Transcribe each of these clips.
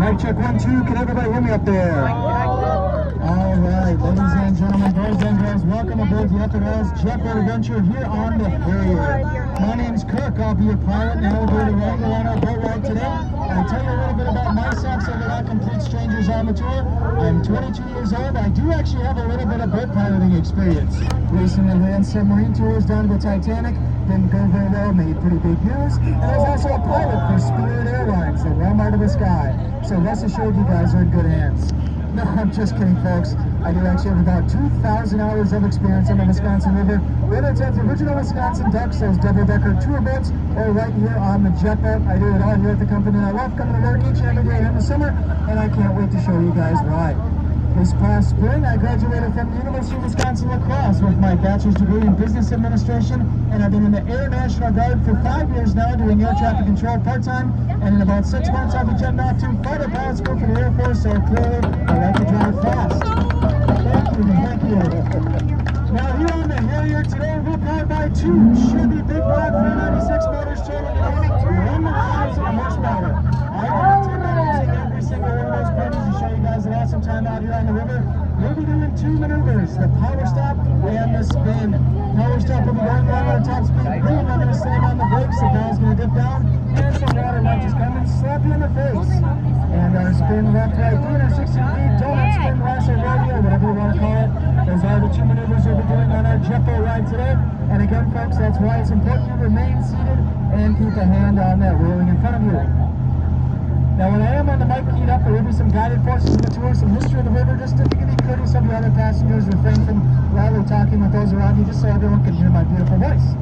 Mic check 1, 2. Can everybody hear me up there? All right, ladies and gentlemen, boys and girls, welcome aboard the riverJet adventure here on the Harrier. My name's Kirk. I'll be your pilot, navigator, wrangler on our boat ride today. I'll tell you a little bit about myself so we're not complete strangers on the tour. I'm 22 years old. I do actually have a little bit of boat piloting experience. Recently ran submarine tours down to the Titanic. Didn't go very well, made pretty big news. And I was also a pilot for Spirit Airlines, the Walmart of the sky. So rest assured you guys are in good hands. No, I'm just kidding, folks. I do actually have about 2,000 hours of experience on the Wisconsin River, whether it's at the original Wisconsin Ducks, those double-decker tour boats, or right here on the jet boat. I do it all here at the company, and I love coming to work each and every day in the summer, and I can't wait to show you guys why. This past spring, I graduated from the University of Wisconsin La Crosse with my bachelor's degree in business administration, and I've been in the Air National Guard for 5 years now, doing air traffic control part-time, and in about 6 months I'll be jetting off to fighter pilot school for the Air Force, so clearly I like to drive fast. Thank you. Now here on the Harrier today, we're powered by 2 Chevy Big Block 496 motors totaling 1,000 horsepower. I guarantee that using every single one of those ponies to show you guys an awesome time out here on the river. We'll be doing 2 maneuvers, the power stop and the spin. Power stop will be going along at a top speed. We're not going to slam on the brakes, the ball's going to dip down, and some water might just come and slap you in the face. And our spin left, right, 360 feet, donut spin, lasso rodeo, whatever you want to call it. Those are the 2 maneuvers we'll be doing on our jet boat ride today. And again, folks, that's why it's important you remain seated and keep a hand on that railing in front of you. Now, when I am on the mic keyed up, there will be some guided forces in the tour, some history of the river, just to be courteous of the other passengers, refrain from loudly talking with those around you, just so everyone can hear my beautiful voice.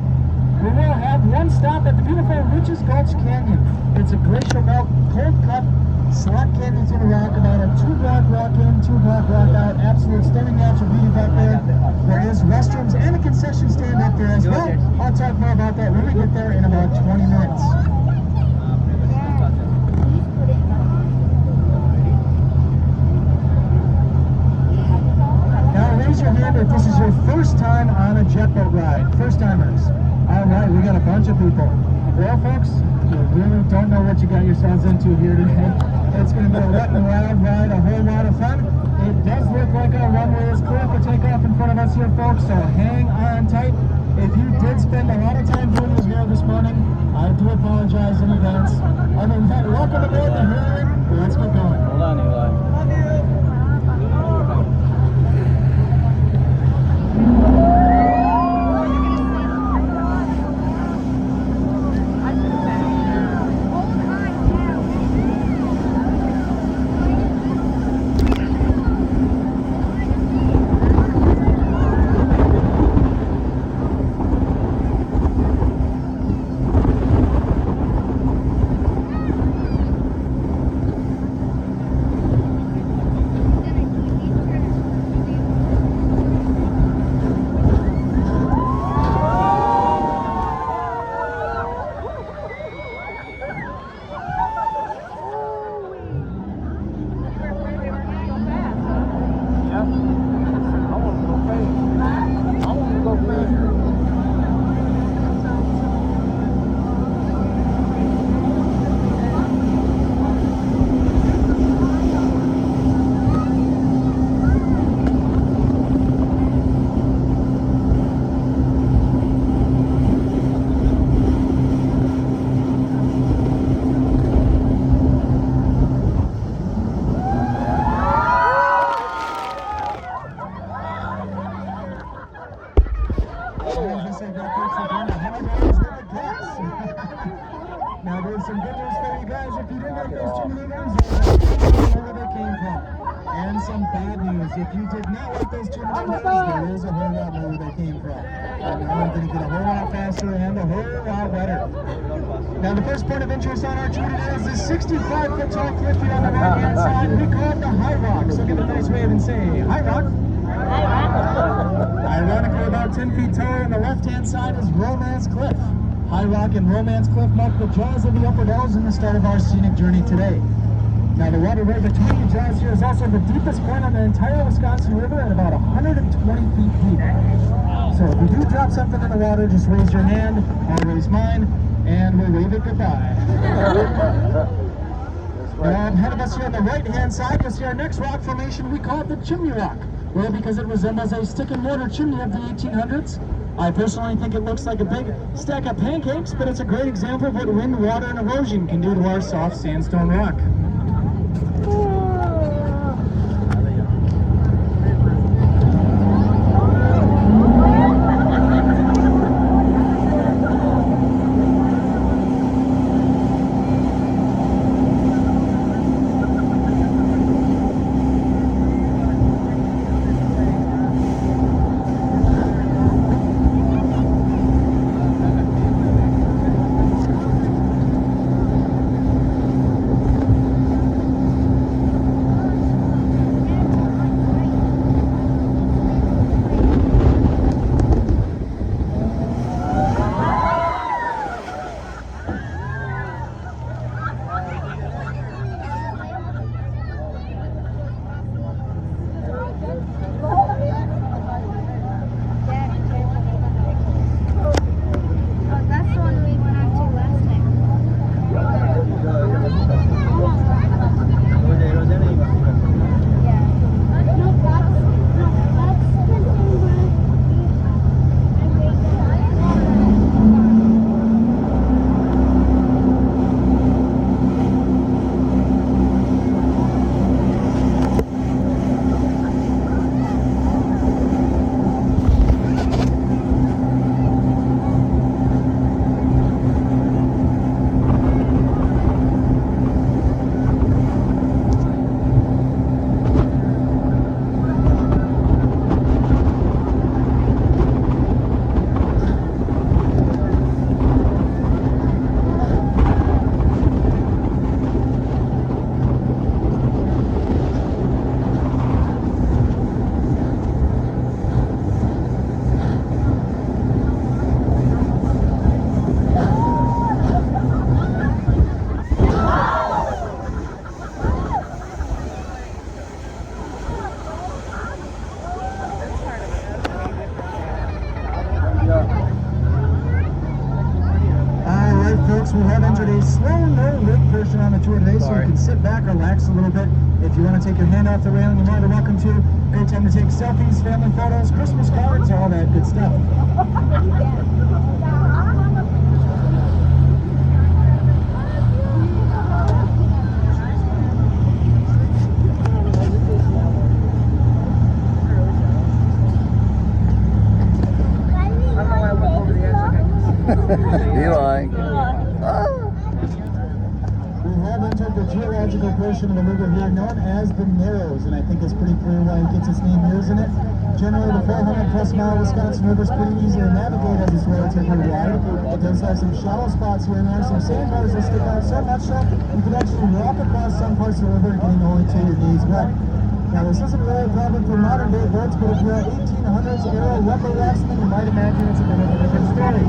We will have one stop at the beautiful Gulch Canyon. It's a glacial melt, cold cut, slot canyon through the rock, about a 2-block rock in, 2-block rock out, absolute stunning natural beauty back there. There is restrooms and a concession stand up there as well. I'll talk more about that when we get there in about 20 minutes. Raise your hand if this is your first time on a jet boat ride. First timers. All right, we got a bunch of people. Well, folks, you really don't know what you got yourselves into here today. It's going to be a wet and wild ride, a whole lot of fun. It does look like our runway is clear for takeoff in front of us here, folks, so hang on tight. If you did spend a lot of time doing this here this morning, I do apologize in advance. Other than that, welcome aboard the Harrier. Let's get going. Hold on, Eli. Love you. Now there's some good news for you guys. If you didn't like those 2 maneuvers, know where they came from. And some bad news. If you did not like those 2 maneuvers, there is a whole lot more where they came from. And now I'm going to get a whole lot faster and a whole lot better. Now the first point of interest on our tour today is this 65-foot tall cliff here on the right-hand side. We call it the High Rock. So give it a nice wave and say, High Rock. Ironically, about 10 feet taller on the left-hand side is Romance Cliff. High Rock and Romance Cliff mark the jaws of the upper dells and the start of our scenic journey today. Now the water right between the jaws here is also the deepest point on the entire Wisconsin River at about 120 feet deep. So if you do drop something in the water, just raise your hand, I'll raise mine, and we'll wave it goodbye. Now ahead of us here on the right-hand side, you'll see our next rock formation. We call it the Chimney Rock. Well, because it resembles a stick and mortar chimney of the 1800s. I personally think it looks like a big stack of pancakes, but it's a great example of what wind, water, and erosion can do to our soft sandstone rock. We have entered a slow, no-lift version on the tour today, so you can sit back, relax a little bit. If you want to take your hand off the railing, you're more than welcome to. Great time to take selfies, family photos, Christmas cards, all that good stuff. Eli. We have entered the geological portion of the river here known as the Narrows, and I think it's pretty clear why it gets its name here, isn't it? Generally, the 400-plus mile Wisconsin River is pretty easy to navigate as it's relatively wide. It does have some shallow spots here and there, some sandbars that stick out so much so you can actually walk across some parts of the river getting only to your knees wet. Now, this isn't really a problem for modern-day boats, but if you're 1800s era lumber raftsman, you might imagine it's a bit of a different story.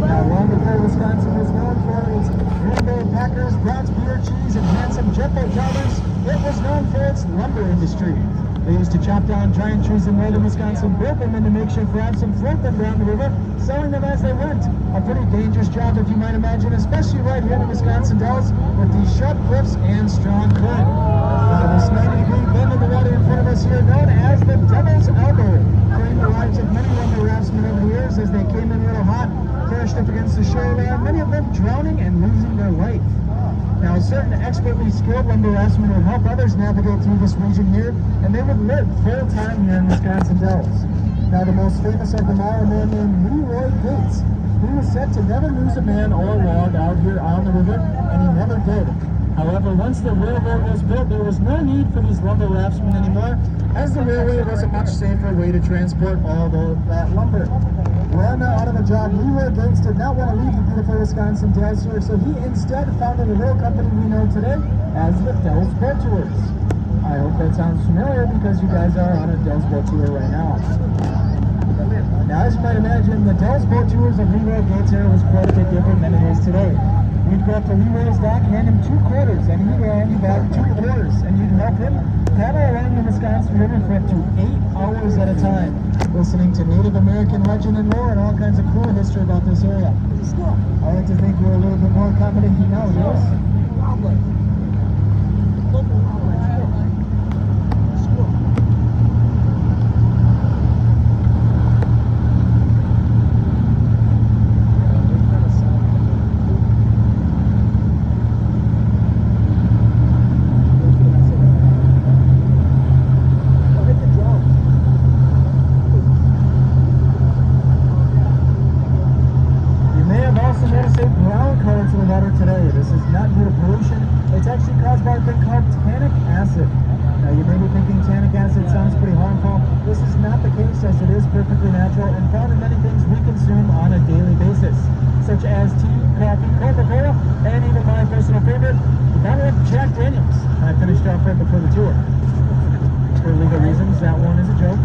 Now, long before Wisconsin was known for its rainbow packers, Bronx beer cheese, and handsome jet boat drivers, it was known for its lumber industry. They used to chop down giant trees in northern Wisconsin, build them into makeshift rafts, and float them down the river, selling them as they went. A pretty dangerous job, if you might imagine, especially right here in the Wisconsin Dells with these sharp cliffs and strong current. This 90-degree bend in the water in front of us here, known as the Devil's Elbow, claimed the lives of many lumber raftsmen over the years as they came in a little hot, crashed up against the shoreline, many of them drowning and losing their life. Now, certain expertly skilled lumber raftsmen would help others navigate through this region here, and they would live full-time here in Wisconsin Dells. Now, the most famous of them all, a man named Leroy Gates. He was said to never lose a man or a log out here on the river, and he never did. However, once the railroad was built, there was no need for these lumber raftsmen anymore, as the railway was a much safer way to transport all that lumber. When out of a job, Leroy Gates did not want to leave the beautiful Wisconsin Dells here, so he instead founded a rail company we know today as the Dells Boat Tours. I hope that sounds familiar because you guys are on a Dells Boat Tour right now. Now, as you might imagine, the Dells Boat Tours of Leroy Gates era was quite a bit different than it is today. You'd go up to Leroy's dock, hand him 2 quarters, and he'd hand you back 2 quarters, and you'd help him paddle along the Wisconsin River for up to 8 hours at a time, listening to Native American legend and lore and all kinds of cool history about this area. I like to think we're a little bit more accommodating nowadays. actually caused by a thing called tannic acid. Now you may be thinking tannic acid sounds pretty harmful. This is not the case, as it is perfectly natural and found in many things we consume on a daily basis, such as tea, coffee, Coca-Cola, and even my personal favorite, the bottle of Jack Daniels. I finished off right before the tour. For legal reasons, that one is a joke.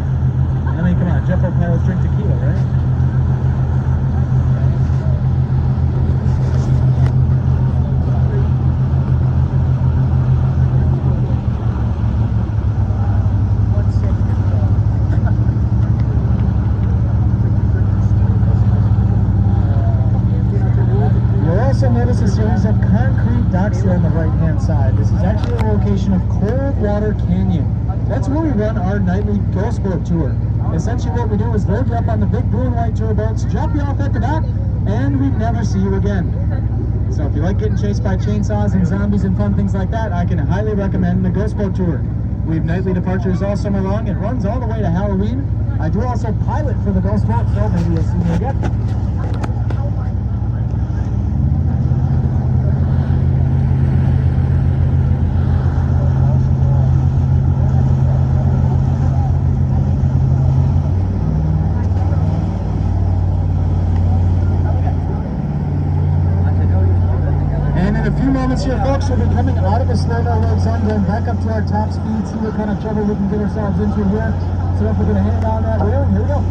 I mean, come on, Jeff pilots drink tequila, right? Notice a series of concrete docks here on the right hand side. This is actually a location of Coldwater Canyon. That's where we run our nightly ghost boat tour. Essentially what we do is load you up on the big blue and white tour boats, drop you off at the dock, and we never see you again. So if you like getting chased by chainsaws and zombies and fun things like that, I can highly recommend the ghost boat tour. We have nightly departures all summer long. It runs all the way to Halloween. I do also pilot for the ghost boat, so maybe you'll see me again. Here, folks, we'll be coming out of the slow-mo leg zone, going back up to our top speed, see what kind of trouble we can get ourselves into here. So if we're going to hand on that railing, here we go.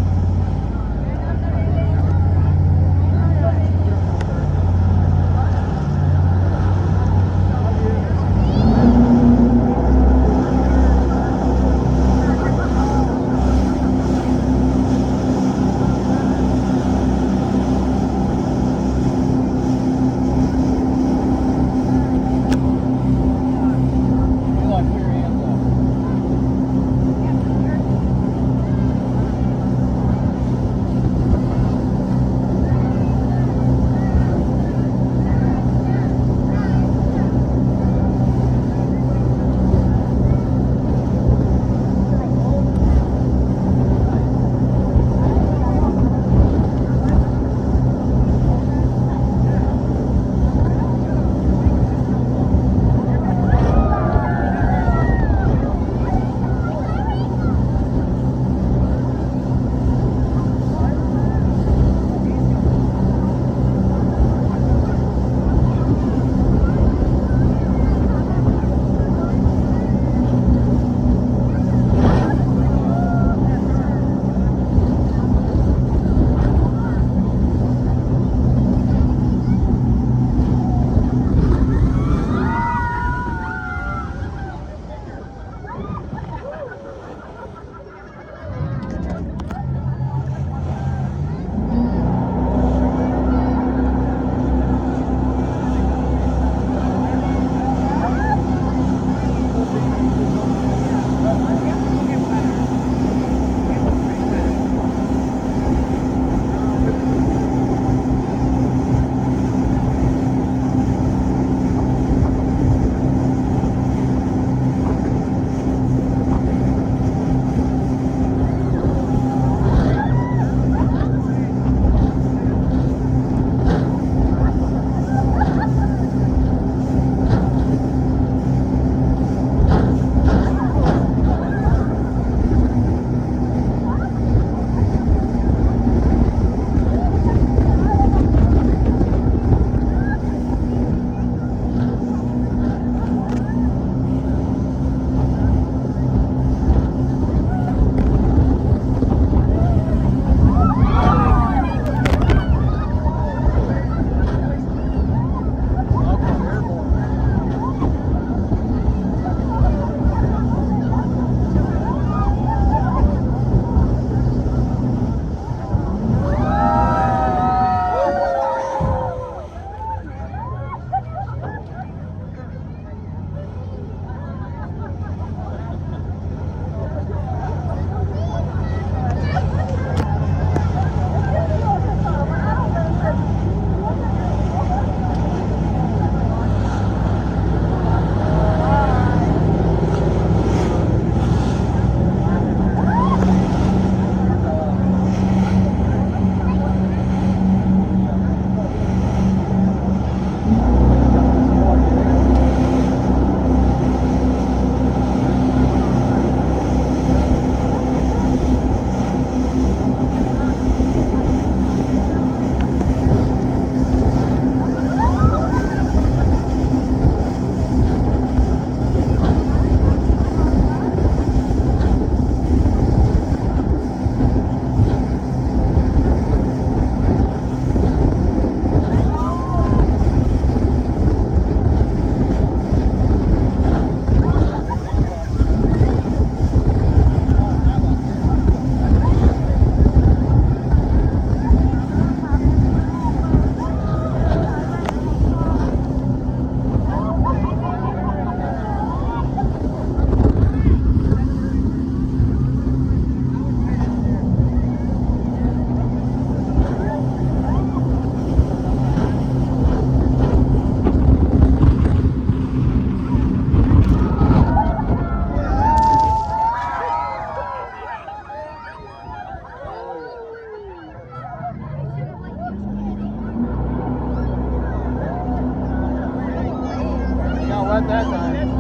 Not that time.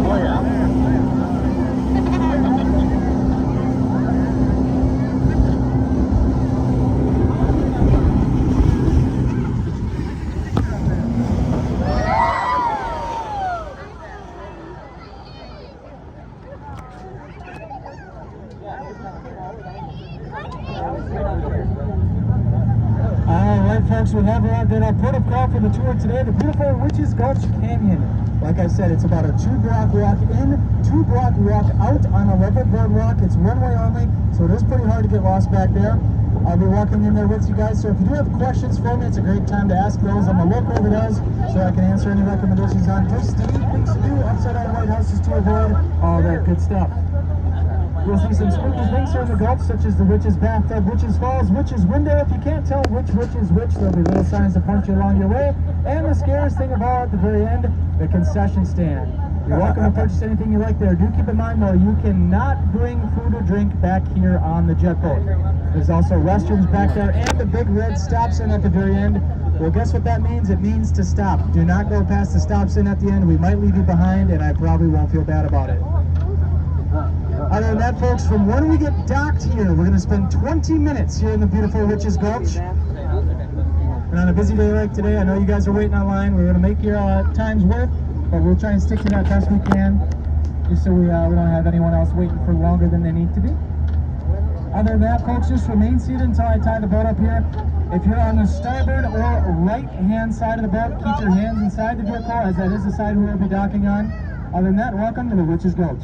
Oh yeah. Alright folks, we have arrived at our port of call for the tour today, the beautiful Witch's Gulch Canyon. Like I said, it's about a 2-block walk in, 2-block walk out on a level boardwalk. It's one way only, so it is pretty hard to get lost back there. I'll be walking in there with you guys, so if you do have questions for me, it's a great time to ask those. I'm a local that does, so I can answer any recommendations on twisty things to do, upside down White Houses to avoid, all that good stuff. You'll see some spooky things here in the Gulch, such as the Witch's Bathtub, Witch's Falls, Witch's Window. If you can't tell which witch is which, there'll be little signs to point you along your way. And the scariest thing of all at the very end, the concession stand. You're welcome to purchase anything you like there. Do keep in mind though, you cannot bring food or drink back here on the jet boat. There's also restrooms back there and a big red stop sign at the very end. Well, guess what that means? It means to stop. Do not go past the stop sign at the end. We might leave you behind and I probably won't feel bad about it. Other than that, folks, from when we get docked here, we're going to spend 20 minutes here in the beautiful Witch's Gulch. And on a busy day like today, I know you guys are waiting online. We're going to make your time's worth, but we'll try and stick to that best we can, just so we don't have anyone else waiting for longer than they need to be. Other than that, folks, just remain seated until I tie the boat up here. If you're on the starboard or right-hand side of the boat, keep your hands inside the vehicle, as that is the side we will be docking on. Other than that, welcome to the Witch's Gulch.